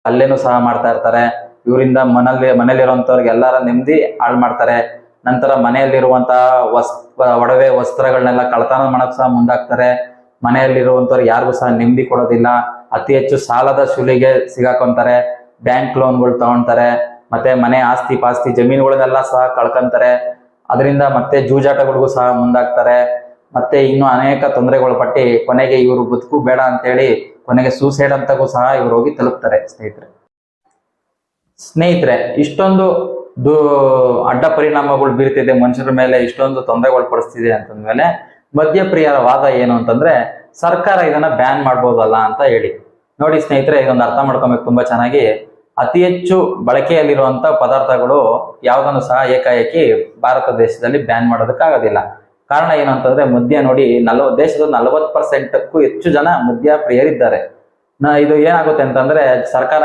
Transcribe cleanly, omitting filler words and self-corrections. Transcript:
ಹಲ್ಲೆನೂ ಸಹ ಮಾಡ್ತಾ ಇರ್ತಾರೆ. ಇವರಿಂದ ಮನೇಲಿರುವಂತವ್ರಿಗೆ ಎಲ್ಲಾರ ನೆಮ್ಮದಿ ಹಾಳು ಮಾಡ್ತಾರೆ. ನಂತರ ಮನೆಯಲ್ಲಿರುವಂತಹ ಒಡವೆ ವಸ್ತ್ರಗಳನ್ನೆಲ್ಲ ಕಳ್ಳತನ ಮಾಡಕ್ ಸಹ ಮುಂದಾಗ್ತಾರೆ. ಮನೆಯಲ್ಲಿರುವಂತವ್ರಿಗೆ ಯಾರಿಗೂ ಸಹ ನೆಮ್ಮದಿ ಕೊಡೋದಿಲ್ಲ. ಅತಿ ಹೆಚ್ಚು ಸಾಲದ ಸುಲಿಗೆ ಸಿಗಾಕೊಂತಾರೆ. ಬ್ಯಾಂಕ್ ಲೋನ್ಗಳು ತಗೊಂತಾರೆ. ಮತ್ತೆ ಮನೆ ಆಸ್ತಿ ಪಾಸ್ತಿ ಜಮೀನುಗಳನ್ನೆಲ್ಲ ಸಹ ಕಳ್ಕೊಂತಾರೆ. ಅದರಿಂದ ಮತ್ತೆ ಜೂಜಾಟಗಳಿಗೂ ಸಹ ಮುಂದಾಗ್ತಾರೆ. ಮತ್ತೆ ಇನ್ನು ಅನೇಕ ತೊಂದರೆಗಳು ಪಟ್ಟಿ ಕೊನೆಗೆ ಇವರು ಬದುಕು ಬೇಡ ಅಂತೇಳಿ ಕೊನೆಗೆ ಸೂಸೈಡ್ ಅಂತಗೂ ಸಹ ಇವರು ಹೋಗಿ ತಲುಪ್ತಾರೆ. ಸ್ನೇಹಿತರೆ ಇಷ್ಟೊಂದು ಅಡ್ಡ ಪರಿಣಾಮಗಳು ಬೀರ್ತಿದೆ ಮನುಷ್ಯರ ಮೇಲೆ, ಇಷ್ಟೊಂದು ತೊಂದರೆಗಳು ಪಡಿಸ್ತಿದೆ ಅಂತಂದ್ಮೇಲೆ ಮದ್ಯಪ್ರಿಯರ ವಾದ ಏನು ಅಂತಂದ್ರೆ ಸರ್ಕಾರ ಇದನ್ನ ಬ್ಯಾನ್ ಮಾಡ್ಬೋದಲ್ಲ ಅಂತ ಹೇಳಿ. ನೋಡಿ ಸ್ನೇಹಿತರೆ, ಇದೊಂದು ಅರ್ಥ ಮಾಡ್ಕೊಬೇಕು ತುಂಬಾ ಚೆನ್ನಾಗಿ. ಅತಿ ಹೆಚ್ಚು ಬಳಕೆಯಲ್ಲಿರುವಂತ ಪದಾರ್ಥಗಳು ಯಾವುದನ್ನು ಸಹ ಏಕಾಏಕಿ ಭಾರತ ದೇಶದಲ್ಲಿ ಬ್ಯಾನ್ ಮಾಡೋದಕ್ಕಾಗೋದಿಲ್ಲ. ಕಾರಣ ಏನು ಅಂತಂದ್ರೆ ಮದ್ಯ ನೋಡಿ ದೇಶದ 40% ಹೆಚ್ಚು ಜನ ಮದ್ಯ ಪ್ರಿಯರಿದ್ದಾರೆ. ಇದು ಏನಾಗುತ್ತೆ ಅಂತಂದ್ರೆ ಸರ್ಕಾರ